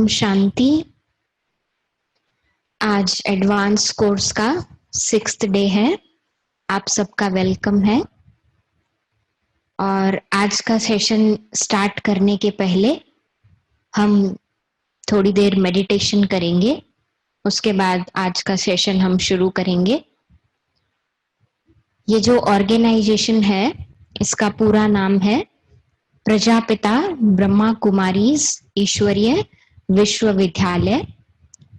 ओम शांति। आज advance course का 6th day है। आप सबका वेलकम है। और आज का सेशन स्टार्ट करने के पहले हम थोड़ी देर मेडिटेशन करेंगे। उसके बाद आज का सेशन हम शुरू करेंगे। ये जो ऑर्गेनाइजेशन है इसका पूरा नाम है प्रजापिता ब्रह्मा कुमारीज ईश्वरीय विश्वविद्यालय।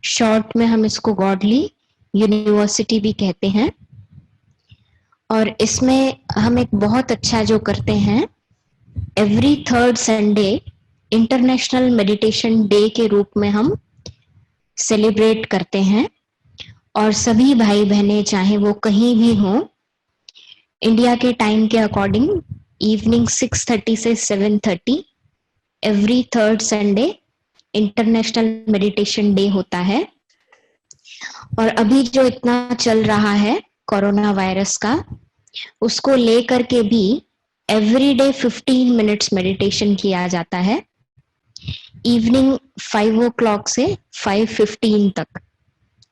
शॉर्ट में हम इसको गॉडली यूनिवर्सिटी भी कहते हैं। और इसमें हम एक बहुत अच्छा जो करते हैं, every 3rd Sunday international meditation day के रूप में हम सेलिब्रेट करते हैं। और सभी भाई बहनें चाहे वो कहीं भी हों, इंडिया के टाइम के अकॉर्डिंग इवनिंग 6:30 से 7:30 every 3rd Sunday international meditation day होता है। और अभी जो इतना चल रहा है कोरोना वायरस का, उसको लेकर के भी एवरी डे 15 मिनट्स मेडिटेशन किया जाता है। इवनिंग 5 o'clock से 5:15 तक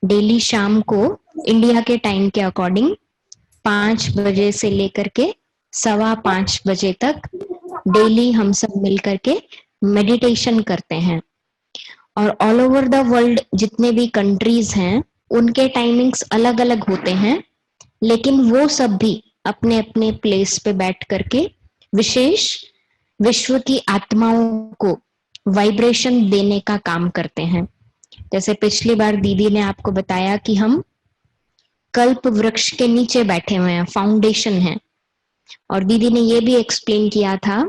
डेली शाम को इंडिया के टाइम के अकॉर्डिंग 5 बजे से लेकर के 5:15 बजे तक डेली हम सब मिलकर के मेडिटेशन करते हैं। और ऑल ओवर द वर्ल्ड जितने भी कंट्रीज हैं उनके टाइमिंग्स अलग अलग होते हैं, लेकिन वो सब भी अपने अपने प्लेस पे बैठ करके विशेष विश्व की आत्माओं को वाइब्रेशन देने का काम करते हैं। जैसे पिछली बार दीदी ने आपको बताया कि हम कल्प वृक्ष के नीचे बैठे हुए हैं, फाउंडेशन है। और दीदी ने ये भी एक्सप्लेन किया था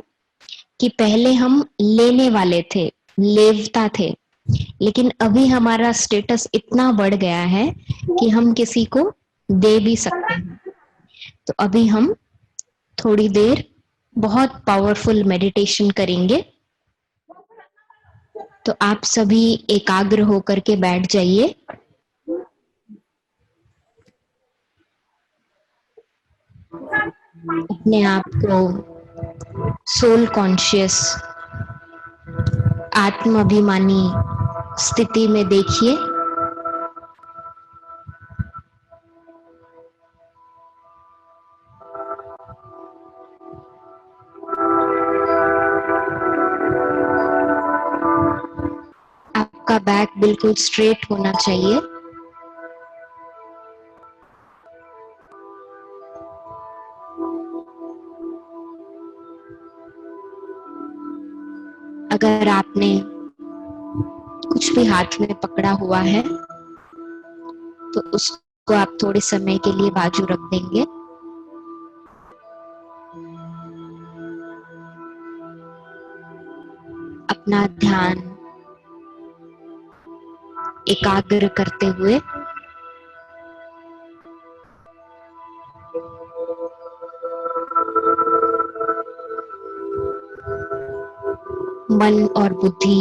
कि पहले हम लेने वाले थे, लेवता थे, लेकिन अभी हमारा स्टेटस इतना बढ़ गया है कि हम किसी को दे भी सकते हैं। तो अभी हम थोड़ी देर बहुत पावरफुल मेडिटेशन करेंगे। तो आप सभी एकाग्र होकर के बैठ जाइए। अपने आप को सोल कॉन्शियस आत्माभिमानी स्थिति में देखिए। आपका बैक बिल्कुल स्ट्रेट होना चाहिए। अगर आपने कुछ भी हाथ में पकड़ा हुआ है तो उसको आप थोड़े समय के लिए बाजू रख देंगे। अपना ध्यान एकाग्र करते हुए मन और बुद्धि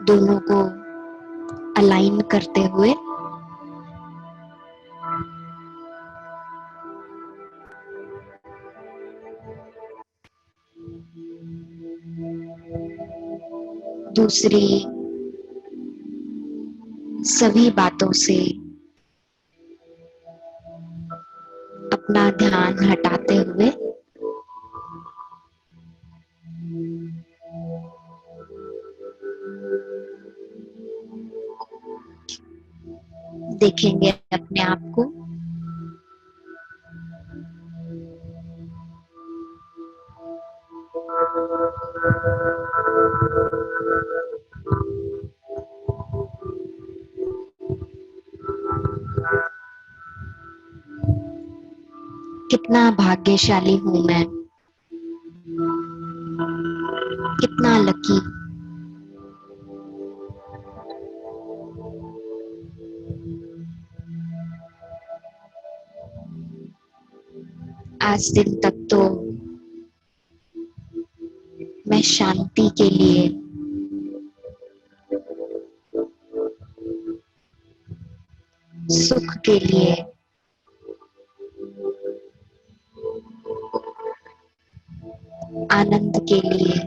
दोनों को अलाइन करते हुए दूसरी सभी बातों से अपना ध्यान हटाते हुए देखेंगे अपने आप को। कितना भाग्यशाली हूं मैं, कितना लकी। आज दिन तक तो मैं शांति के लिए, सुख के लिए, आनंद के लिए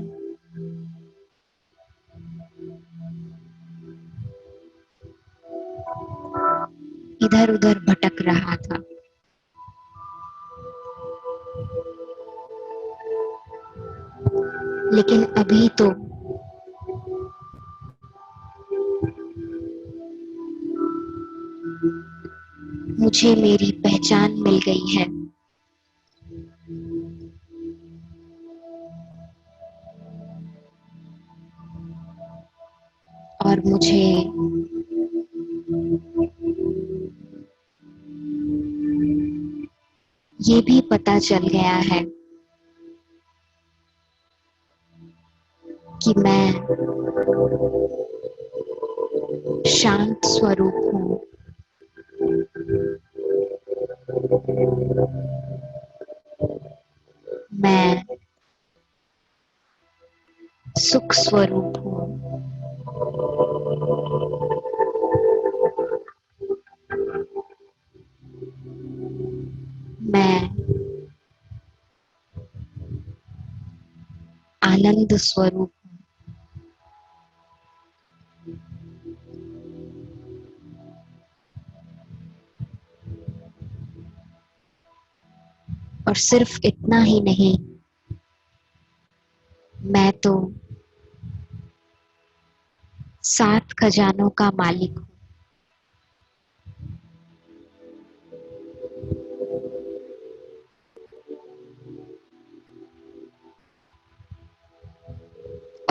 इधर उधर भटक रहा था। लेकिन अभी तो मुझे मेरी पहचान मिल गई है। और मुझे ये भी पता चल गया है कि मैं शांत स्वरूप हूँ। मैं सुख स्वरूप हूँ। मैं आनंद स्वरूप हूँ। और सिर्फ इतना ही नहीं, मैं तो 7 खजानों का मालिक हूँ।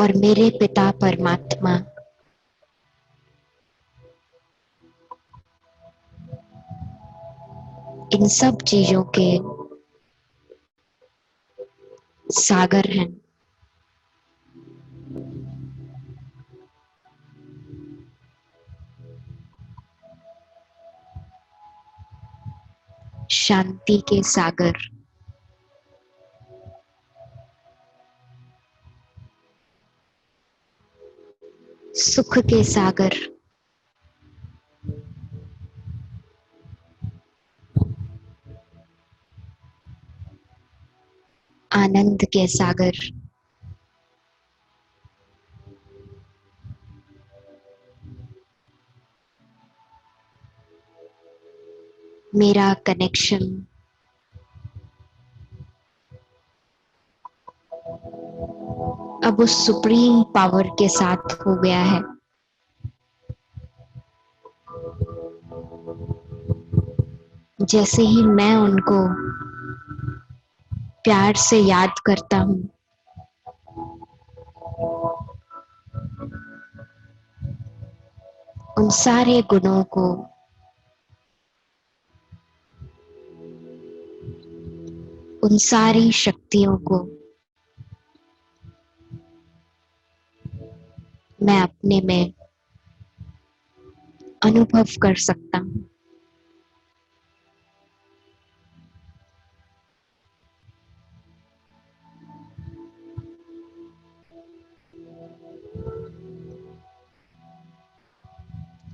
और मेरे पिता परमात्मा इन सब चीजों के सागर हैं। शांति के सागर, सुख के सागर, आनंद के सागर, मेरा कनेक्शन अब उस सुप्रीम पावर के साथ हो गया है। जैसे ही मैं उनको प्यार से याद करता हूँ, उन सारे गुणों को, उन सारी शक्तियों को मैं अपने में अनुभव कर सकता हूँ।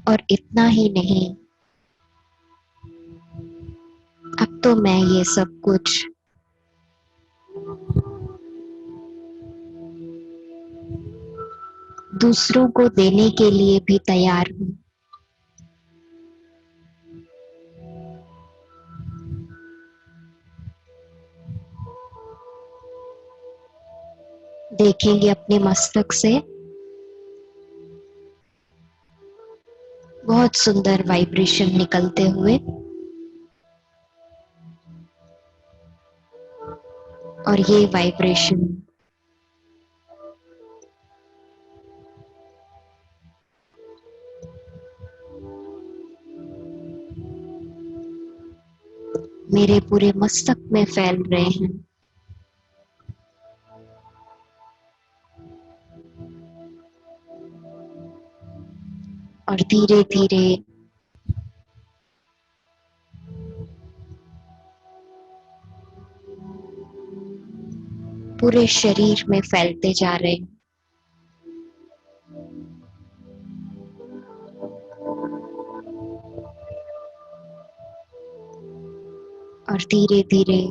और इतना ही नहीं, अब तो मैं ये सब कुछ दूसरों को देने के लिए भी तैयार हूँ। देखेंगे अपने मस्तक से बहुत सुंदर वाइब्रेशन निकलते हुए, और ये वाइब्रेशन मेरे पूरे मस्तक में फैल रहे हैं। और धीरे धीरे पूरे शरीर में फैलते जा रहे हैं। और धीरे धीरे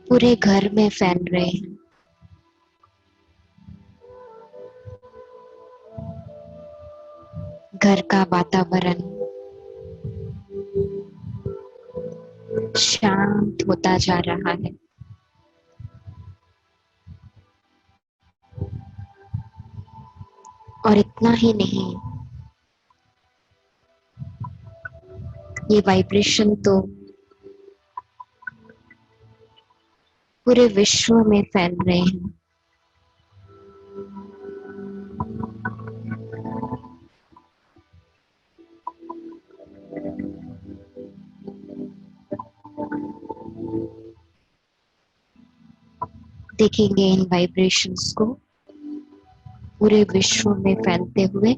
पूरे घर में फैल रहे हैं। घर का वातावरण शांत होता जा रहा है। और इतना ही नहीं, ये वाइब्रेशन तो पूरे विश्व में फैल रहे हैं। देखेंगे इन वाइब्रेशंस को पूरे विश्व में फैलते हुए।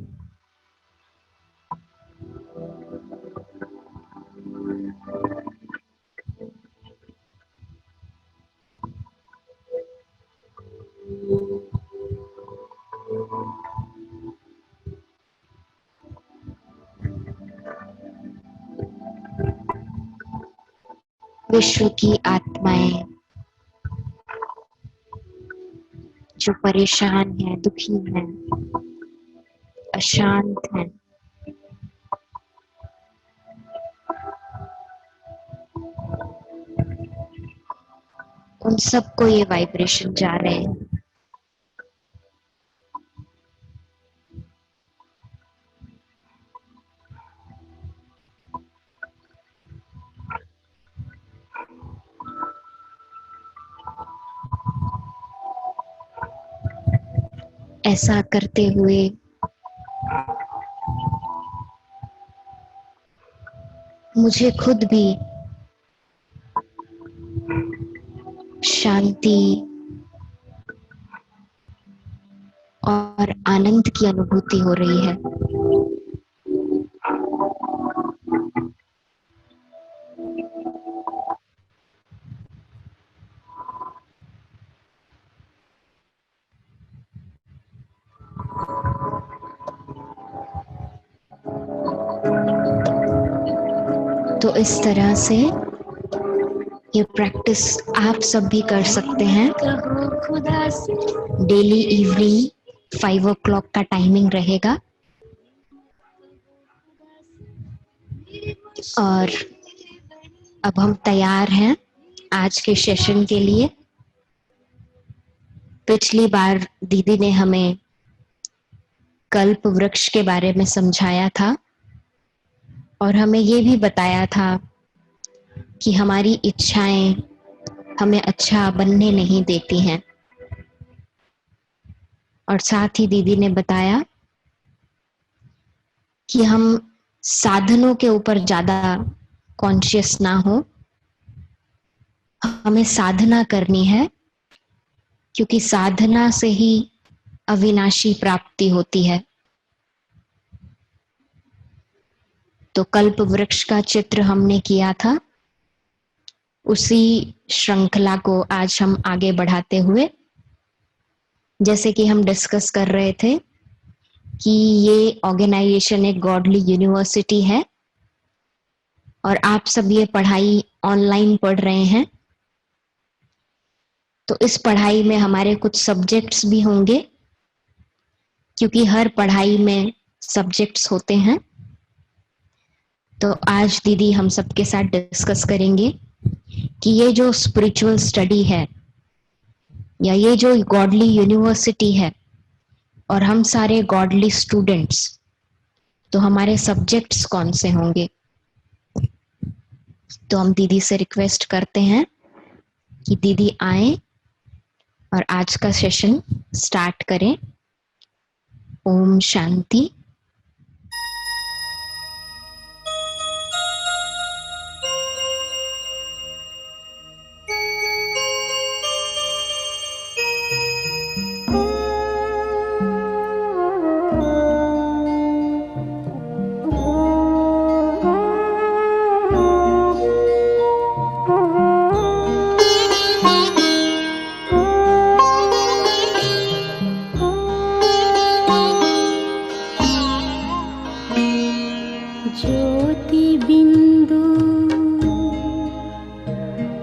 विश्व की आत्माएं जो परेशान हैं, दुखी हैं, अशांत हैं, उन सबको ये वाइब्रेशन जा रहे हैं। ऐसा करते हुए मुझे खुद भी शांति और आनंद की अनुभूति हो रही है। तो इस तरह से ये प्रैक्टिस आप सब भी कर सकते हैं। डेली इवनिंग 5 o'clock का टाइमिंग रहेगा। और अब हम तैयार हैं आज के सेशन के लिए। पिछली बार दीदी ने हमें कल्प वृक्ष के बारे में समझाया था और हमें ये भी बताया था कि हमारी इच्छाएं हमें अच्छा बनने नहीं देती हैं। और साथ ही दीदी ने बताया कि हम साधनों के ऊपर ज्यादा कॉन्शियस ना हो, हमें साधना करनी है, क्योंकि साधना से ही अविनाशी प्राप्ति होती है। तो कल्प वृक्ष का चित्र हमने किया था, उसी श्रृंखला को आज हम आगे बढ़ाते हुए, जैसे कि हम डिस्कस कर रहे थे कि ये ऑर्गेनाइजेशन एक गॉडली यूनिवर्सिटी है और आप सब ये पढ़ाई ऑनलाइन पढ़ रहे हैं। तो इस पढ़ाई में हमारे कुछ सब्जेक्ट्स भी होंगे, क्योंकि हर पढ़ाई में सब्जेक्ट्स होते हैं। तो आज दीदी हम सबके साथ डिस्कस करेंगे कि ये जो स्पिरिचुअल स्टडी है या ये जो गॉडली यूनिवर्सिटी है और हम सारे गॉडली स्टूडेंट्स, तो हमारे सब्जेक्ट्स कौन से होंगे। तो हम दीदी से रिक्वेस्ट करते हैं कि दीदी आए और आज का सेशन स्टार्ट करें। ओम शांति।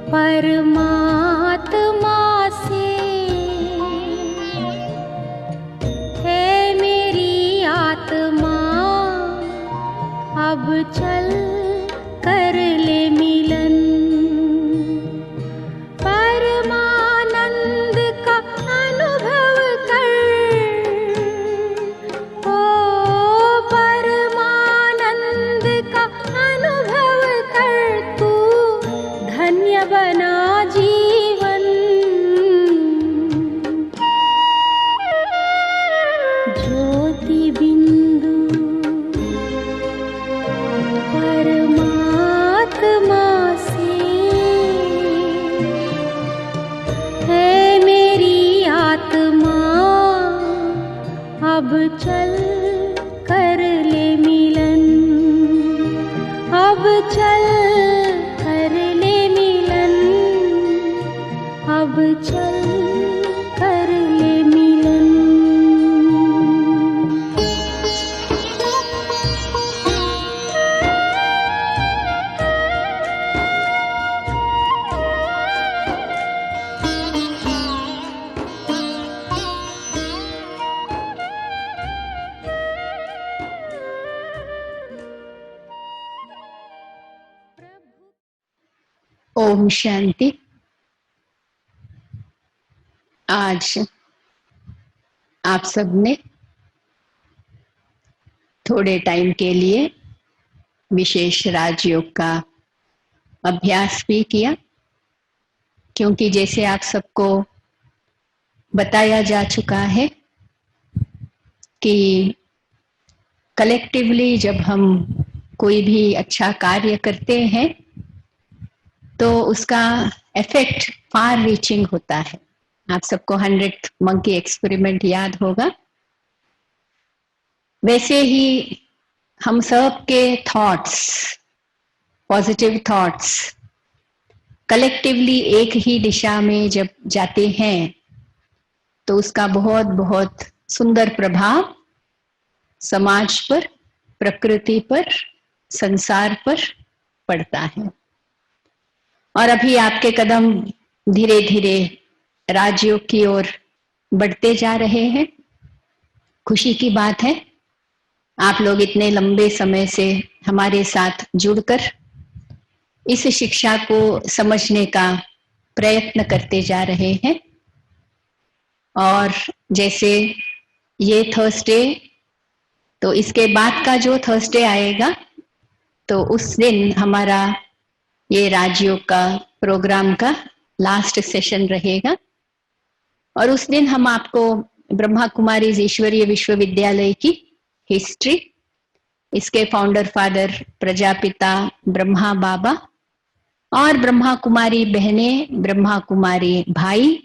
परमात्मा से है मेरी आत्मा अब चल कर ले मिलन, परमानंद का अनुभव कर। ओ परमानंद का अनुभव कर, तू धन्य बना जीवन। ज्योति बिंदु परमात्मा से है मेरी आत्मा, अब चल कर ले मिलन, अब चल कर ले मिलन, अब चल कर ले मिलन। ओम शांति। आज आप सबने थोड़े टाइम के लिए विशेष राजयोग का अभ्यास भी किया, क्योंकि जैसे आप सबको बताया जा चुका है कि कलेक्टिवली जब हम कोई भी अच्छा कार्य करते हैं तो उसका इफेक्ट फार रीचिंग होता है। आप सबको 100 मंकी एक्सपेरिमेंट याद होगा। वैसे ही हम सब के थॉट्स, पॉजिटिव थॉट्स कलेक्टिवली एक ही दिशा में जब जाते हैं तो उसका बहुत बहुत सुंदर प्रभाव समाज पर, प्रकृति पर, संसार पर पड़ता है। और अभी आपके कदम धीरे धीरे राजयोग की ओर बढ़ते जा रहे हैं। खुशी की बात है, आप लोग इतने लंबे समय से हमारे साथ जुड़कर इस शिक्षा को समझने का प्रयत्न करते जा रहे हैं। और जैसे ये थर्सडे, तो इसके बाद का जो थर्सडे आएगा तो उस दिन हमारा ये राजयोग का प्रोग्राम का लास्ट सेशन रहेगा। और उस दिन हम आपको ब्रह्मा कुमारीज ईश्वरीय विश्वविद्यालय की हिस्ट्री, इसके फाउंडर फादर प्रजापिता ब्रह्मा बाबा और ब्रह्मा कुमारी बहनें, ब्रह्मा कुमारी भाई,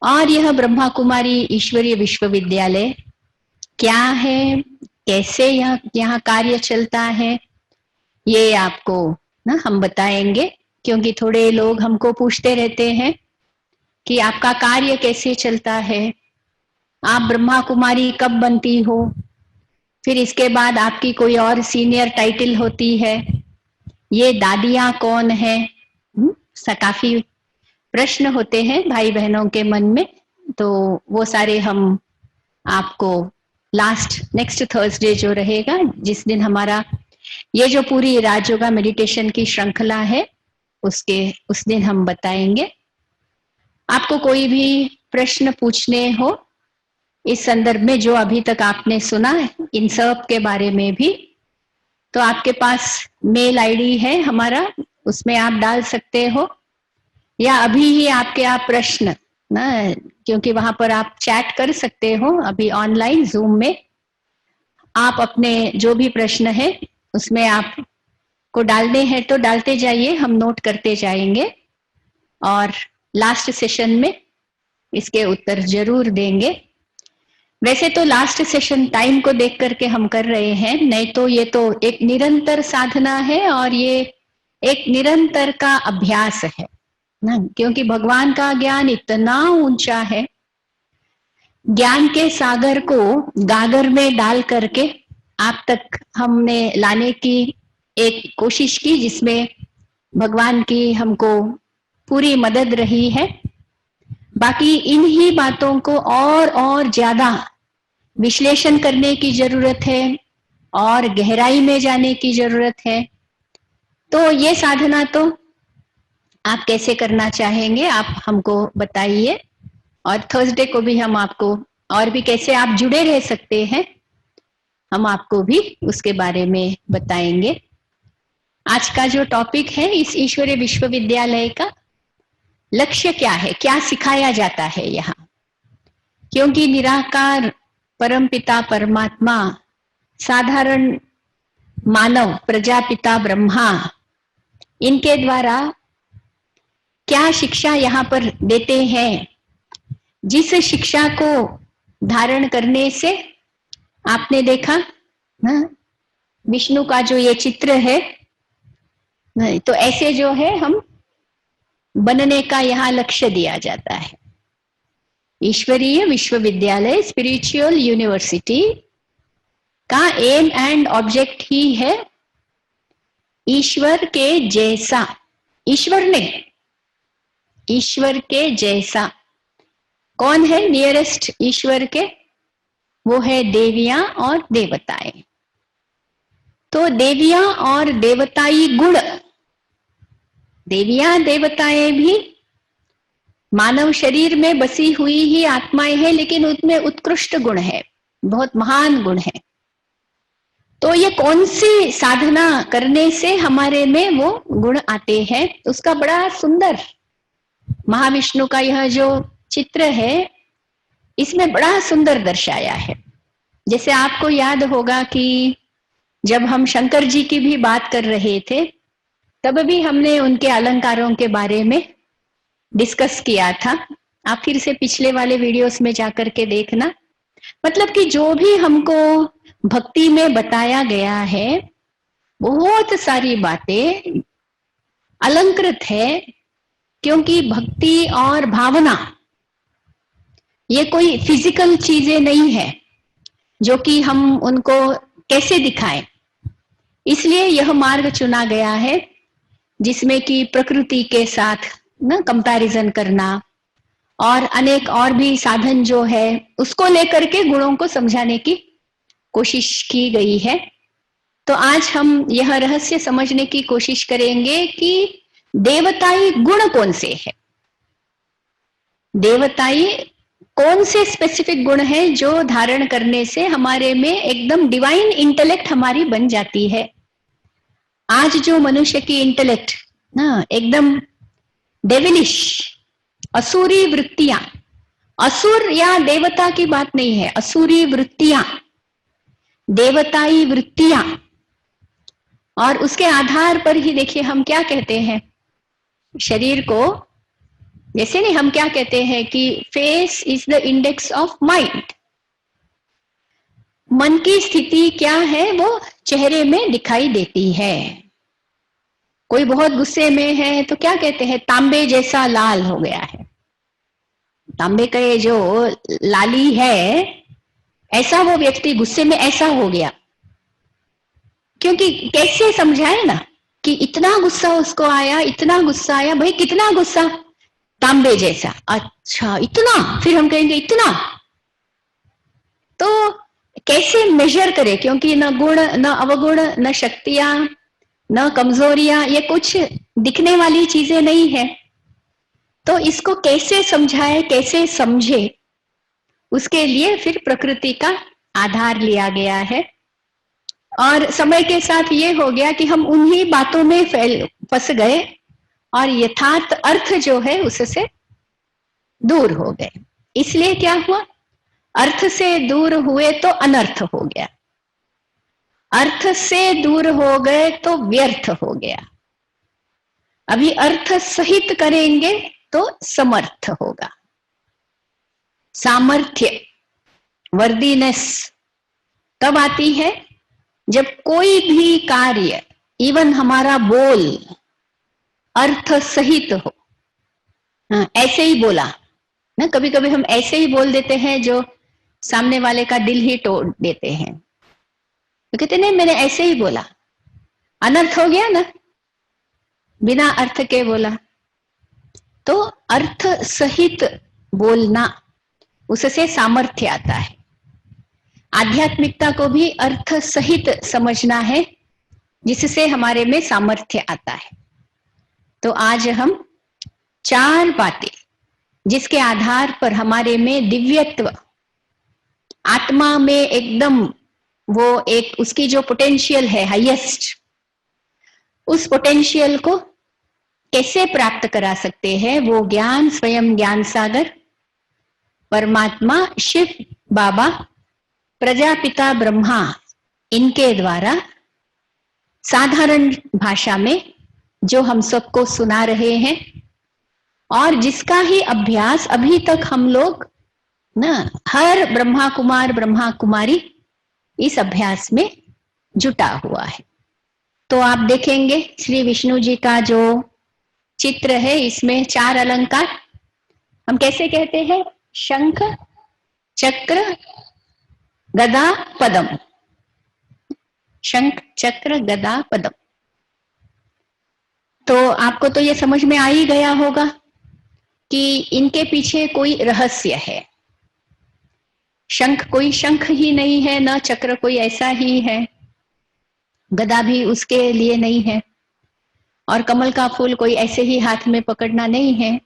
और यह ब्रह्मा कुमारी ईश्वरीय विश्वविद्यालय क्या है, कैसे यहाँ कार्य चलता है, ये आपको ना हम बताएंगे। क्योंकि थोड़े लोग हमको पूछते रहते हैं कि आपका कार्य कैसे चलता है, आप ब्रह्मा कुमारी कब बनती हो, फिर इसके बाद आपकी कोई और सीनियर टाइटल होती है, ये दादियां कौन है। काफी प्रश्न होते हैं भाई बहनों के मन में। तो वो सारे हम आपको नेक्स्ट थर्सडे जो रहेगा, जिस दिन हमारा ये जो पूरी राजयोगा मेडिटेशन की श्रृंखला है उस दिन हम बताएंगे। आपको कोई भी प्रश्न पूछने हो इस संदर्भ में, जो अभी तक आपने सुना इन सब के बारे में भी, तो आपके पास मेल आईडी है हमारा, उसमें आप डाल सकते हो, या अभी ही आप प्रश्न ना, क्योंकि वहां पर आप चैट कर सकते हो अभी ऑनलाइन जूम में। आप अपने जो भी प्रश्न है उसमें आप को डालने हैं तो डालते जाइए, हम नोट करते जाएंगे और लास्ट सेशन में इसके उत्तर जरूर देंगे। वैसे तो लास्ट सेशन टाइम को देख करके हम कर रहे हैं, नहीं तो ये तो एक निरंतर साधना है और ये एक निरंतर का अभ्यास है ना, क्योंकि भगवान का ज्ञान इतना ऊंचा है। ज्ञान के सागर को गागर में डाल करके आप तक हमने लाने की एक कोशिश की, जिसमें भगवान की हमको पूरी मदद रही है। बाकी इन्हीं बातों को और ज्यादा विश्लेषण करने की जरूरत है और गहराई में जाने की जरूरत है। तो ये साधना तो आप कैसे करना चाहेंगे, आप हमको बताइए। और थर्सडे को भी हम आपको और भी कैसे आप जुड़े रह सकते हैं, हम आपको भी उसके बारे में बताएंगे। आज का जो टॉपिक है, इस ईश्वरीय विश्वविद्यालय का लक्ष्य क्या है, क्या सिखाया जाता है यहाँ। क्योंकि निराकार परमपिता परमात्मा, साधारण मानव, प्रजापिता ब्रह्मा, इनके द्वारा क्या शिक्षा यहाँ पर देते हैं, जिस शिक्षा को धारण करने से आपने देखा विष्णु का जो ये चित्र है, तो ऐसे जो है हम बनने का यहाँ लक्ष्य दिया जाता है। ईश्वरीय विश्वविद्यालय, स्पिरिचुअल यूनिवर्सिटी का एम एंड ऑब्जेक्ट ही है ईश्वर के जैसा, ईश्वर ने, ईश्वर के जैसा। कौन है नियरेस्ट ईश्वर के? वो है देवियां और देवताएं। तो देवियां और देवताई गुण, देवियां देवताएं भी मानव शरीर में बसी हुई ही आत्माएं हैं, लेकिन उनमें उत्कृष्ट गुण है, बहुत महान गुण है। तो ये कौन सी साधना करने से हमारे में वो गुण आते हैं, उसका बड़ा सुंदर महाविष्णु का यह जो चित्र है, इसमें बड़ा सुंदर दर्शाया है। जैसे आपको याद होगा कि जब हम शंकर जी की भी बात कर रहे थे, तब भी हमने उनके अलंकारों के बारे में डिस्कस किया था। आप फिर से पिछले वाले वीडियोस में जाकर के देखना। मतलब कि जो भी हमको भक्ति में बताया गया है, बहुत सारी बातें अलंकृत है, क्योंकि भक्ति और भावना ये कोई फिजिकल चीजें नहीं है जो कि हम उनको कैसे दिखाएं। इसलिए यह मार्ग चुना गया है जिसमें कि प्रकृति के साथ ना कंपैरिजन करना और अनेक और भी साधन जो है उसको लेकर के गुणों को समझाने की कोशिश की गई है। तो आज हम यह रहस्य समझने की कोशिश करेंगे कि देवताई गुण कौन से है, देवताई कौन से स्पेसिफिक गुण है जो धारण करने से हमारे में एकदम डिवाइन इंटेलेक्ट हमारी बन जाती है। आज जो मनुष्य की इंटेलेक्ट ना एकदम डेविलिश, असुरी वृत्तियां, असुर या देवता की बात नहीं है, असुरी वृत्तियां, देवताई वृत्तियां। और उसके आधार पर ही देखिए हम क्या कहते हैं, शरीर को जैसे नहीं हम क्या कहते हैं कि face is the index of mind. मन की स्थिति क्या है वो चेहरे में दिखाई देती है। कोई बहुत गुस्से में है तो क्या कहते हैं, तांबे जैसा लाल हो गया है। तांबे का जो लाली है, ऐसा वो व्यक्ति गुस्से में ऐसा हो गया। क्योंकि कैसे समझाए ना कि इतना गुस्सा उसको आया, इतना गुस्सा आया, भाई कितना गुस्सा, तांबे जैसा। अच्छा इतना, फिर हम कहेंगे इतना। तो कैसे मेजर करें, क्योंकि न गुण न अवगुण न शक्तियां न कमजोरियां, ये कुछ दिखने वाली चीजें नहीं है। तो इसको कैसे समझाए, कैसे समझे, उसके लिए फिर प्रकृति का आधार लिया गया है। और समय के साथ ये हो गया कि हम उन्हीं बातों में फंस गए और यथार्थ अर्थ जो है उससे दूर हो गए। इसलिए क्या हुआ, अर्थ से दूर हुए तो अनर्थ हो गया, अर्थ से दूर हो गए तो व्यर्थ हो गया। अभी अर्थ सहित करेंगे तो समर्थ होगा। सामर्थ्य, वर्दीनेस कब आती है, जब कोई भी कार्य, इवन हमारा बोल अर्थ सहित हो। ऐसे ही बोला ना, कभी कभी हम ऐसे ही बोल देते हैं जो सामने वाले का दिल ही तोड़ देते हैं। तो कहते नहीं मैंने ऐसे ही बोला, अनर्थ हो गया ना, बिना अर्थ के बोला। तो अर्थ सहित बोलना, उससे सामर्थ्य आता है। आध्यात्मिकता को भी अर्थ सहित समझना है, जिससे हमारे में सामर्थ्य आता है। तो आज हम 4 बातें जिसके आधार पर हमारे में दिव्यत्व, आत्मा में एकदम वो एक उसकी जो पोटेंशियल है हाईएस्ट, उस पोटेंशियल को कैसे प्राप्त करा सकते हैं, वो ज्ञान स्वयं ज्ञान सागर परमात्मा शिव बाबा प्रजापिता ब्रह्मा इनके द्वारा साधारण भाषा में जो हम सबको सुना रहे हैं, और जिसका ही अभ्यास अभी तक हम लोग ना हर ब्रह्मा कुमार ब्रह्मा कुमारी इस अभ्यास में जुटा हुआ है। तो आप देखेंगे श्री विष्णु जी का जो चित्र है, इसमें 4 अलंकार हम कैसे कहते हैं, शंख चक्र गदा पद्म, शंख चक्र गदा पद्म। तो आपको तो ये समझ में आ ही गया होगा कि इनके पीछे कोई रहस्य है। शंख कोई शंख ही नहीं है, न चक्र कोई ऐसा ही है, गदा भी उसके लिए नहीं है, और कमल का फूल कोई ऐसे ही हाथ में पकड़ना नहीं है।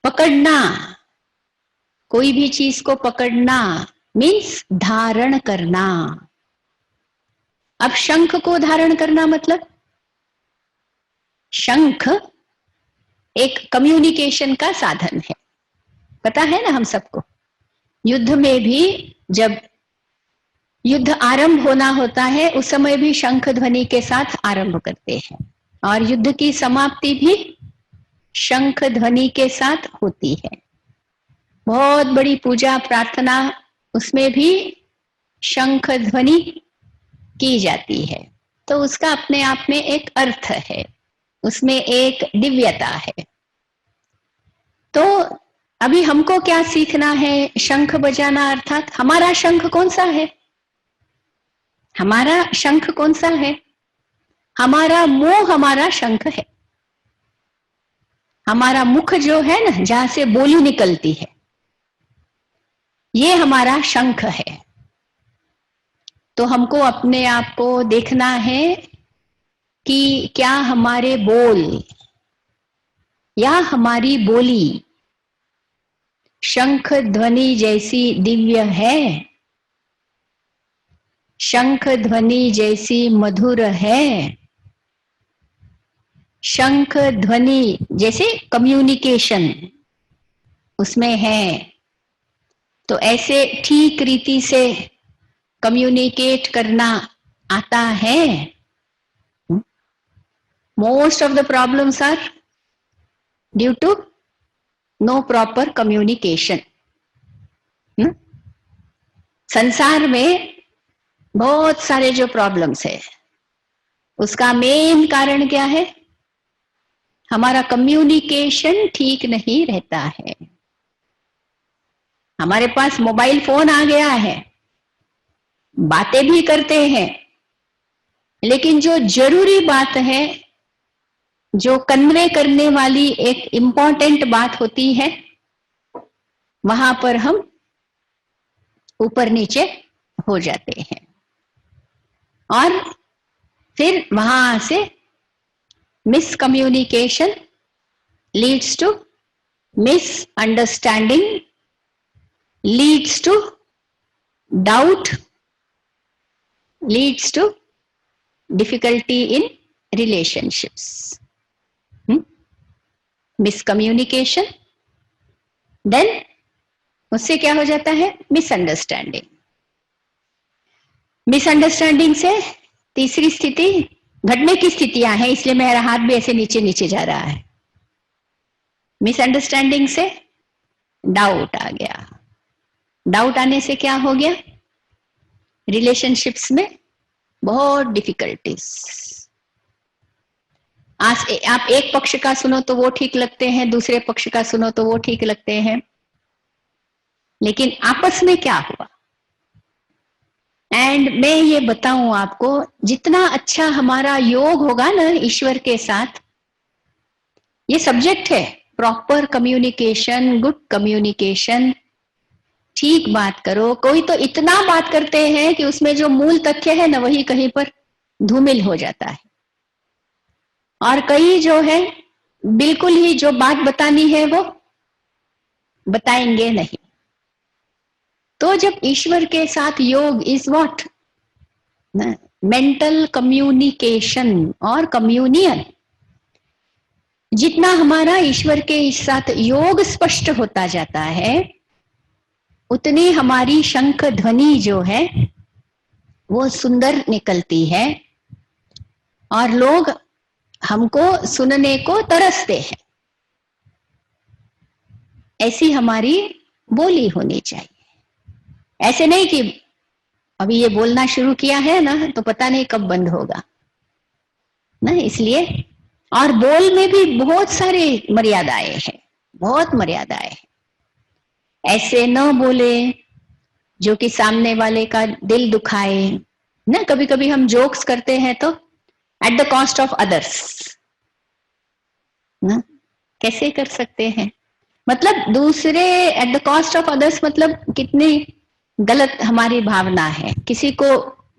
पकड़ना, कोई भी चीज को पकड़ना मीन्स धारण करना। अब शंख को धारण करना मतलब, शंख एक कम्युनिकेशन का साधन है, पता है ना हम सबको। युद्ध में भी जब युद्ध आरंभ होना होता है, उस समय भी शंख ध्वनि के साथ आरंभ करते हैं, और युद्ध की समाप्ति भी शंख ध्वनि के साथ होती है। बहुत बड़ी पूजा प्रार्थना, उसमें भी शंख ध्वनि की जाती है। तो उसका अपने आप में एक अर्थ है, उसमें एक दिव्यता है। तो अभी हमको क्या सीखना है, शंख बजाना, अर्थात हमारा शंख कौन सा है, हमारा शंख कौन सा है, हमारा मुंह हमारा शंख है। हमारा मुख जो है ना, जहां से बोली निकलती है, ये हमारा शंख है। तो हमको अपने आप को देखना है कि क्या हमारे बोल या हमारी बोली शंख ध्वनि जैसी दिव्य है, शंख ध्वनि जैसी मधुर है, शंख ध्वनि जैसे कम्युनिकेशन उसमें है। तो ऐसे ठीक रीति से कम्युनिकेट करना आता है। Most of the problems are due to no proper communication. संसार में बहुत सारे जो प्रॉब्लम्स है, उसका मेन कारण क्या है, हमारा कम्युनिकेशन ठीक नहीं रहता है। हमारे पास मोबाइल फोन आ गया है, बातें भी करते हैं, लेकिन जो जरूरी बात है, जो कन्वे करने वाली एक इंपॉर्टेंट बात होती है, वहां पर हम ऊपर नीचे हो जाते हैं, और फिर वहां से miscommunication leads to misunderstanding, leads to doubt, leads to difficulty in relationships. Miscommunication, then उससे क्या हो जाता है, मिसअंडरस्टैंडिंग। मिसअंडरस्टैंडिंग से तीसरी स्थिति घटने की स्थितियां हैं, इसलिए मेरा हाथ भी ऐसे नीचे नीचे जा रहा है। मिसअंडरस्टैंडिंग से डाउट आ गया, डाउट आने से क्या हो गया, रिलेशनशिप्स में बहुत डिफिकल्टीज। आज आप एक पक्ष का सुनो तो वो ठीक लगते हैं, दूसरे पक्ष का सुनो तो वो ठीक लगते हैं, लेकिन आपस में क्या हुआ। एंड मैं ये बताऊं आपको, जितना अच्छा हमारा योग होगा ना ईश्वर के साथ, ये सब्जेक्ट है प्रॉपर कम्युनिकेशन, गुड कम्युनिकेशन, ठीक बात करो। कोई तो इतना बात करते हैं कि उसमें जो मूल तथ्य है ना वही कहीं पर धूमिल हो जाता है, और कई जो है बिल्कुल ही जो बात बतानी है वो बताएंगे नहीं। तो जब ईश्वर के साथ योग इज व्हाट, मेंटल कम्युनिकेशन और कम्युनियन। जितना हमारा ईश्वर के साथ योग स्पष्ट होता जाता है उतनी हमारी शंख ध्वनि जो है वो सुंदर निकलती है और लोग हमको सुनने को तरसते हैं। ऐसी हमारी बोली होनी चाहिए। ऐसे नहीं कि अभी ये बोलना शुरू किया है ना तो पता नहीं कब बंद होगा ना, इसलिए। और बोल में भी बहुत सारी मर्यादाएं हैं, बहुत मर्यादाएं हैं। ऐसे न बोले जो कि सामने वाले का दिल दुखाए ना। कभी कभी हम जोक्स करते हैं तो at the cost of others ना, कैसे कर सकते हैं? मतलब दूसरे at the cost of others, मतलब कितनी गलत हमारी भावना है। किसी को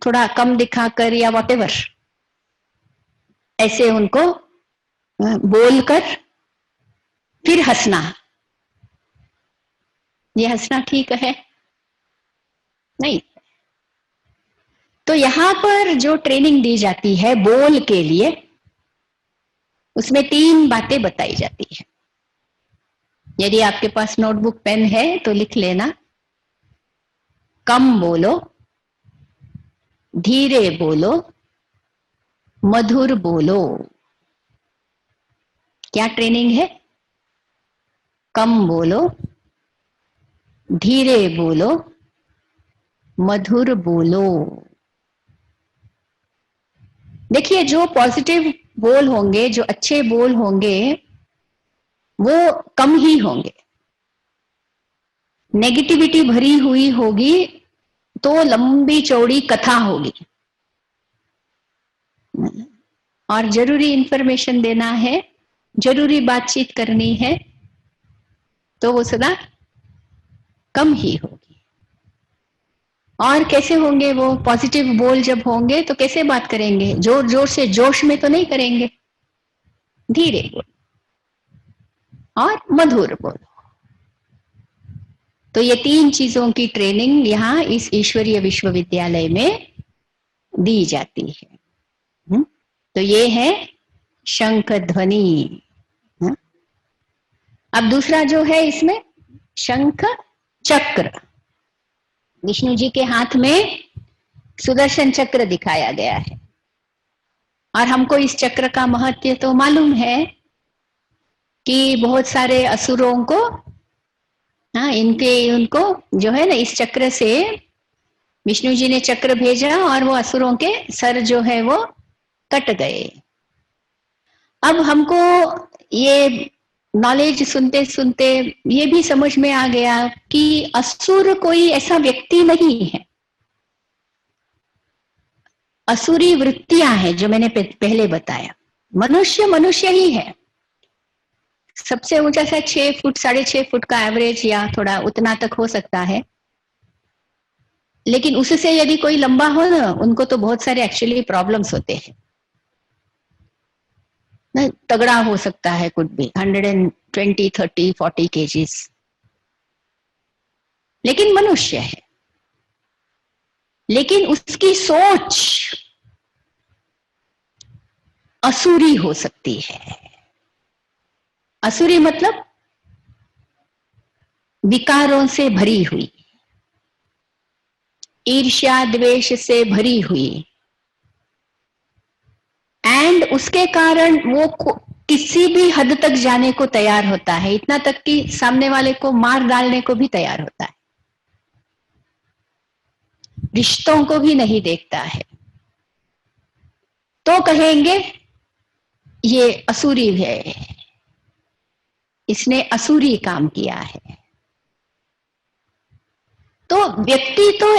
थोड़ा कम दिखाकर या वॉटेवर ऐसे उनको बोलकर फिर हंसना, ये हंसना ठीक है? नहीं। तो यहां पर जो ट्रेनिंग दी जाती है बोल के लिए, उसमें 3 बातें बताई जाती है। यदि आपके पास नोटबुक पेन है तो लिख लेना। कम बोलो, धीरे बोलो, मधुर बोलो। क्या ट्रेनिंग है? कम बोलो, धीरे बोलो, मधुर बोलो। देखिए, जो पॉजिटिव बोल होंगे, जो अच्छे बोल होंगे, वो कम ही होंगे। नेगेटिविटी भरी हुई होगी तो लंबी चौड़ी कथा होगी। और जरूरी इंफॉर्मेशन देना है, जरूरी बातचीत करनी है, तो वो सदा कम ही होगी। और कैसे होंगे वो पॉजिटिव बोल? जब होंगे तो कैसे बात करेंगे? जोर जोर से जोश में तो नहीं करेंगे, धीरे बोलो और मधुर बोलो। तो ये 3 चीजों की ट्रेनिंग यहाँ इस ईश्वरीय विश्वविद्यालय में दी जाती है। तो ये है शंख ध्वनि। अब दूसरा जो है इसमें शंख चक्र। विष्णु जी के हाथ में सुदर्शन चक्र दिखाया गया है, और हमको इस चक्र का महत्व तो मालूम है कि बहुत सारे असुरों को, उनको जो है ना, इस चक्र से विष्णु जी ने चक्र भेजा और वो असुरों के सर जो है वो कट गए। अब हमको ये नॉलेज सुनते सुनते ये भी समझ में आ गया कि असुर कोई ऐसा व्यक्ति नहीं है, असुरी वृत्तियां हैं जो मैंने पहले बताया। मनुष्य मनुष्य ही है। सबसे ऊंचा सा 6 फुट 6.5 फुट का एवरेज या थोड़ा उतना तक हो सकता है, लेकिन उससे यदि कोई लंबा हो ना, उनको तो बहुत सारे एक्चुअली प्रॉब्लम्स होते हैं। तगड़ा हो सकता है कुछ भी 120, 30, 40 केजीज, लेकिन मनुष्य है। लेकिन उसकी सोच असुरी हो सकती है। असुरी मतलब विकारों से भरी हुई, ईर्ष्या द्वेष से भरी हुई, एंड उसके कारण वो किसी भी हद तक जाने को तैयार होता है, इतना तक कि सामने वाले को मार डालने को भी तैयार होता है। रिश्तों को भी नहीं देखता है, तो कहेंगे ये असुरी है, इसने असुरी काम किया है। तो व्यक्ति तो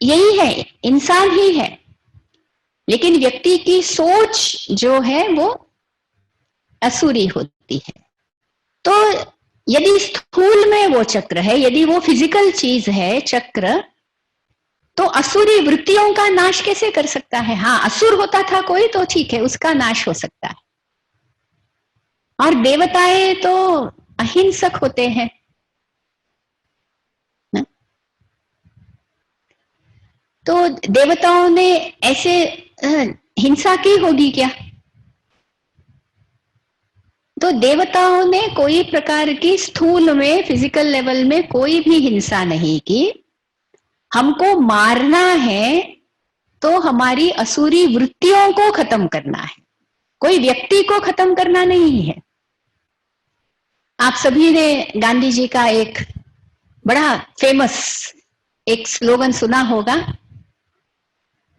यही है, इंसान ही है, लेकिन व्यक्ति की सोच जो है वो असुरी होती है। तो यदि स्थूल में वो चक्र है, यदि वो फिजिकल चीज है चक्र, तो असुरी वृत्तियों का नाश कैसे कर सकता है? हाँ, असुर होता था कोई तो ठीक है, उसका नाश हो सकता है। और देवताएं तो अहिंसक होते हैं ना? तो देवताओं ने ऐसे हिंसा की होगी क्या? तो देवताओं ने कोई प्रकार की स्थूल में, फिजिकल लेवल में कोई भी हिंसा नहीं की। हमको मारना है तो हमारी असुरी वृत्तियों को खत्म करना है, कोई व्यक्ति को खत्म करना नहीं है। आप सभी ने गांधी जी का एक बड़ा फेमस एक स्लोगन सुना होगा।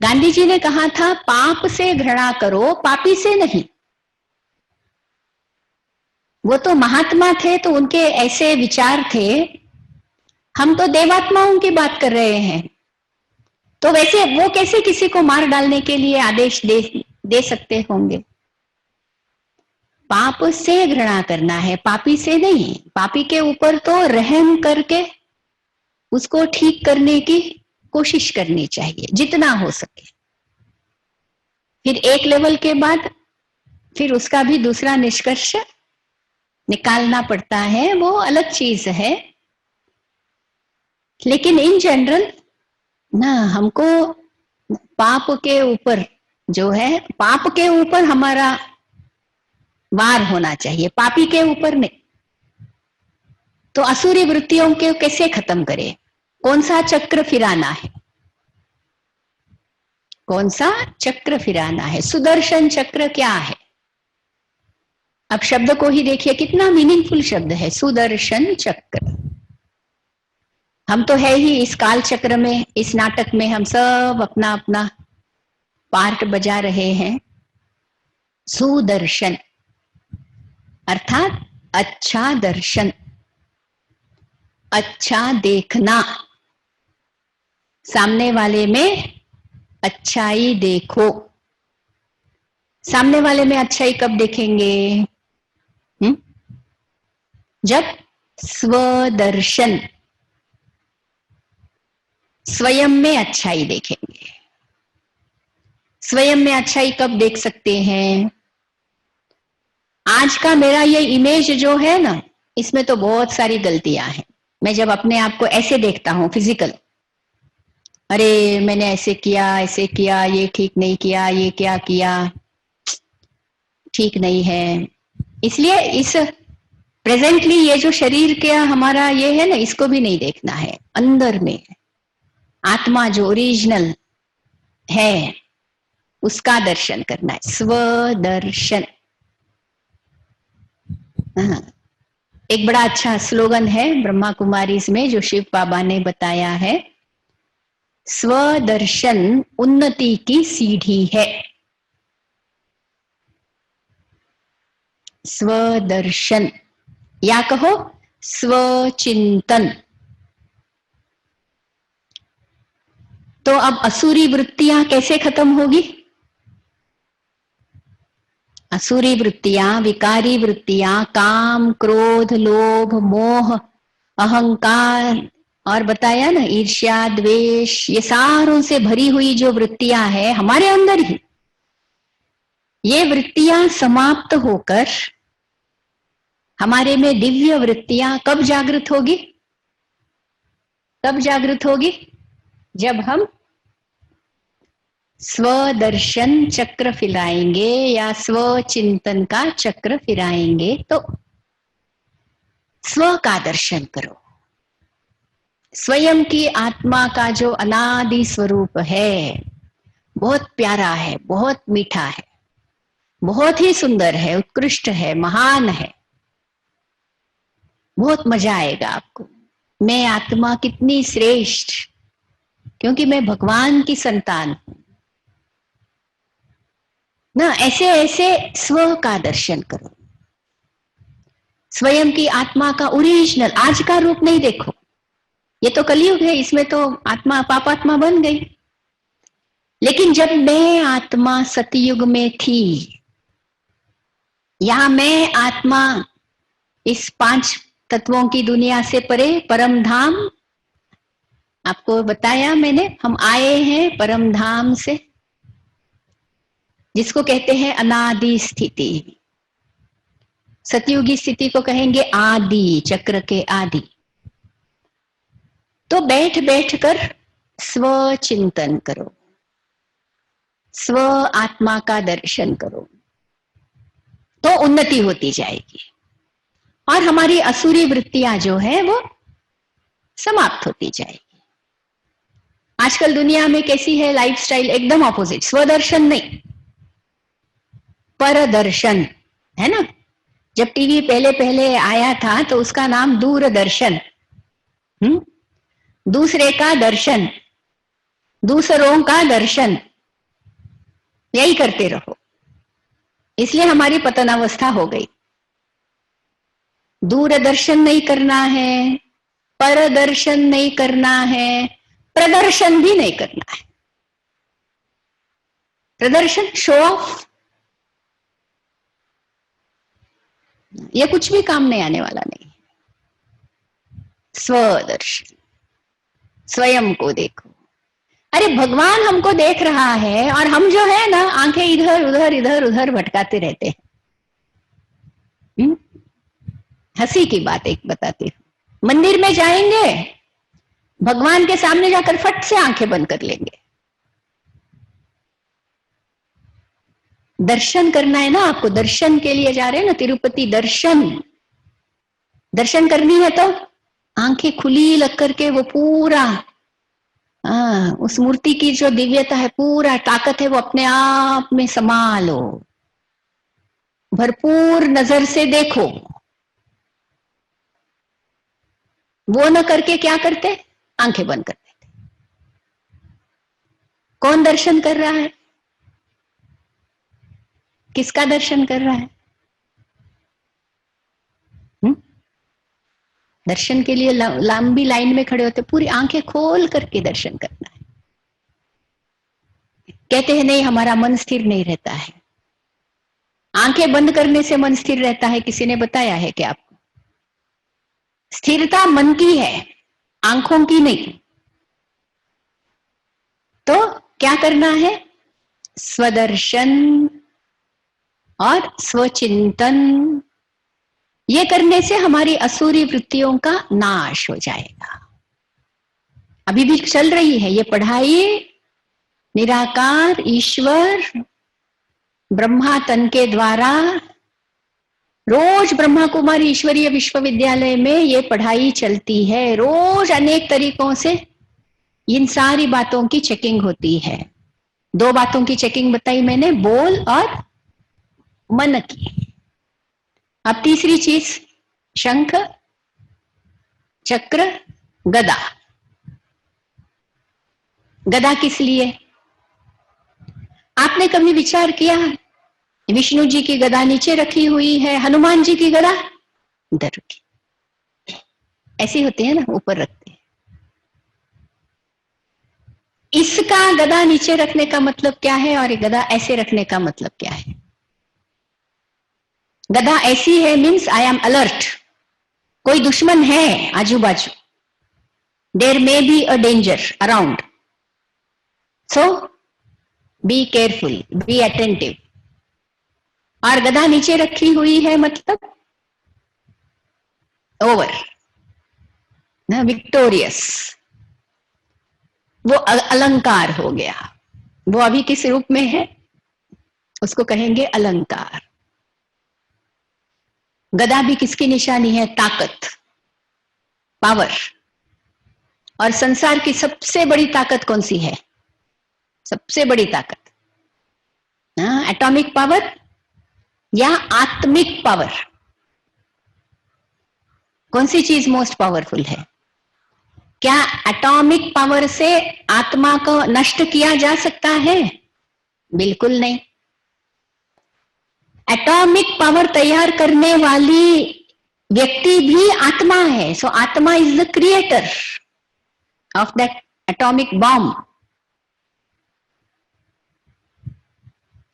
गांधी जी ने कहा था, पाप से घृणा करो, पापी से नहीं। वो तो महात्मा थे तो उनके ऐसे विचार थे। हम तो देवात्माओं की बात कर रहे हैं, तो वैसे वो कैसे किसी को मार डालने के लिए आदेश दे सकते होंगे? पाप से घृणा करना है, पापी से नहीं। पापी के ऊपर तो रहम करके उसको ठीक करने की कोशिश करनी चाहिए जितना हो सके। फिर एक लेवल के बाद फिर उसका भी दूसरा निष्कर्ष निकालना पड़ता है, वो अलग चीज है। लेकिन इन जनरल ना, हमको पाप के ऊपर जो है, पाप के ऊपर हमारा वार होना चाहिए, पापी के ऊपर नहीं। तो असुरी वृत्तियों को कैसे खत्म करें? कौन सा चक्र फिराना है? कौन सा चक्र फिराना है? सुदर्शन चक्र क्या है? अब शब्द को ही देखिए, कितना मीनिंगफुल शब्द है सुदर्शन चक्र। हम तो है ही इस काल चक्र में, इस नाटक में हम सब अपना अपना पार्ट बजा रहे हैं। सुदर्शन अर्थात अच्छा दर्शन, अच्छा देखना, सामने वाले में अच्छाई देखो। सामने वाले में अच्छाई कब देखेंगे? जब स्वदर्शन, स्वयं में अच्छाई देखेंगे। स्वयं में अच्छाई कब देख सकते हैं? आज का मेरा ये इमेज जो है ना, इसमें तो बहुत सारी गलतियां हैं। मैं जब अपने आप को ऐसे देखता हूं फिजिकल, अरे मैंने ऐसे किया, ये ठीक नहीं किया, ये क्या किया, ठीक नहीं है। इसलिए इस प्रेजेंटली ये जो शरीर क्या हमारा ये है ना, इसको भी नहीं देखना है। अंदर में आत्मा जो ओरिजिनल है उसका दर्शन करना है, स्वदर्शन। एक बड़ा अच्छा स्लोगन है ब्रह्मा कुमारीज में जो शिव बाबा ने बताया है, स्वदर्शन उन्नति की सीढ़ी है। स्वदर्शन या कहो स्वचिंतन। तो अब असुरी वृत्तियां कैसे खत्म होगी? असुरी वृत्तियां, विकारी वृत्तियां, काम, क्रोध, लोभ, मोह, अहंकार और बताया ना ईर्ष्या, द्वेष, ये सारों से भरी हुई जो वृत्तियां है हमारे अंदर ही, ये वृत्तियां समाप्त होकर हमारे में दिव्य वृत्तियां कब जागृत होगी? कब जागृत होगी? जब हम स्वदर्शन चक्र फिराएंगे या स्वचिंतन का चक्र फिराएंगे। तो स्व का दर्शन करो। स्वयं की आत्मा का जो अनादि स्वरूप है बहुत प्यारा है, बहुत मीठा है, बहुत ही सुंदर है, उत्कृष्ट है, महान है। बहुत मजा आएगा आपको। मैं आत्मा कितनी श्रेष्ठ, क्योंकि मैं भगवान की संतान हूं ना। ऐसे ऐसे स्व का दर्शन करो। स्वयं की आत्मा का ओरिजिनल आज का रूप नहीं देखो। ये तो कलयुग है, इसमें तो आत्मा पापात्मा बन गई। लेकिन जब मैं आत्मा सतयुग में थी, यहां मैं आत्मा इस 5 तत्वों की दुनिया से परे परम धाम। आपको बताया मैंने, हम आए हैं परम धाम से, जिसको कहते हैं अनादि स्थिति। सतयुगी स्थिति को कहेंगे आदि, चक्र के आदि। तो बैठ बैठ कर स्व चिंतन करो, स्व आत्मा का दर्शन करो, तो उन्नति होती जाएगी और हमारी असुरी वृत्तियां जो है वो समाप्त होती जाएगी। आजकल दुनिया में कैसी है लाइफस्टाइल? एकदम ऑपोजिट। स्वदर्शन नहीं, परदर्शन, है ना। जब टीवी पहले पहले आया था तो उसका नाम दूरदर्शन। दूसरे का दर्शन, दूसरों का दर्शन, यही करते रहो, इसलिए हमारी पतनावस्था हो गई। दूरदर्शन नहीं करना है, परदर्शन नहीं करना है, प्रदर्शन भी नहीं करना है। प्रदर्शन, शो ऑफ, ये कुछ भी काम नहीं आने वाला नहीं। स्वदर्शन, स्वयं को देखो। अरे भगवान हमको देख रहा है और हम जो है ना आंखें इधर उधर इधर उधर भटकाते रहते हैं। हंसी की बात एक बताती हूं। मंदिर में जाएंगे, भगवान के सामने जाकर फट से आंखें बंद कर लेंगे। दर्शन करना है ना आपको, दर्शन के लिए जा रहे हैं ना तिरुपति, दर्शन करनी है तो आंखें खुली लग करके वो पूरा उस मूर्ति की जो दिव्यता है, पूरा ताकत है, वो अपने आप में समा लो, भरपूर नजर से देखो। वो न करके क्या करते? आंखें बंद कर देते। कौन दर्शन कर रहा है? किसका दर्शन कर रहा है? दर्शन के लिए लंबी लाइन में खड़े होते, पूरी आंखें खोल करके दर्शन करना है। कहते हैं नहीं, हमारा मन स्थिर नहीं रहता है। आंखें बंद करने से मन स्थिर रहता है, किसी ने बताया है कि आपको? स्थिरता मन की है, आंखों की नहीं। तो क्या करना है? स्वदर्शन और स्वचिंतन। ये करने से हमारी असुरी वृत्तियों का नाश हो जाएगा। अभी भी चल रही है ये पढ़ाई। निराकार ईश्वर ब्रह्मा तन के द्वारा रोज ब्रह्मा कुमारी ईश्वरीय विश्वविद्यालय में ये पढ़ाई चलती है। रोज अनेक तरीकों से इन सारी बातों की चेकिंग होती है। 2 बातों की चेकिंग बताई मैंने, बोल और मन की। अब तीसरी चीज, शंख, चक्र, गदा। गदा किस लिए? आपने कभी विचार किया? विष्णु जी की गदा नीचे रखी हुई है, हनुमान जी की गदा इधर रखी, ऐसी होती है ना, ऊपर रखते हैं। इसका गदा नीचे रखने का मतलब क्या है और गदा ऐसे रखने का मतलब क्या है? गदा ऐसी है मीन्स आई एम अलर्ट, कोई दुश्मन है आजू बाजू, there may be a danger around, so be careful, be attentive. और गदा नीचे रखी हुई है मतलब ओवर, ना, विक्टोरियस। वो अलंकार हो गया। वो अभी किस रूप में है? उसको कहेंगे अलंकार। गदा भी किसकी निशानी है? ताकत, पावर। और संसार की सबसे बड़ी ताकत कौन सी है? सबसे बड़ी ताकत एटॉमिक पावर या आत्मिक पावर? कौन सी चीज मोस्ट पावरफुल है? क्या एटॉमिक पावर से आत्मा को नष्ट किया जा सकता है? बिल्कुल नहीं। एटॉमिक पावर तैयार करने वाली व्यक्ति भी आत्मा है। सो आत्मा is the creator of that atomic bomb.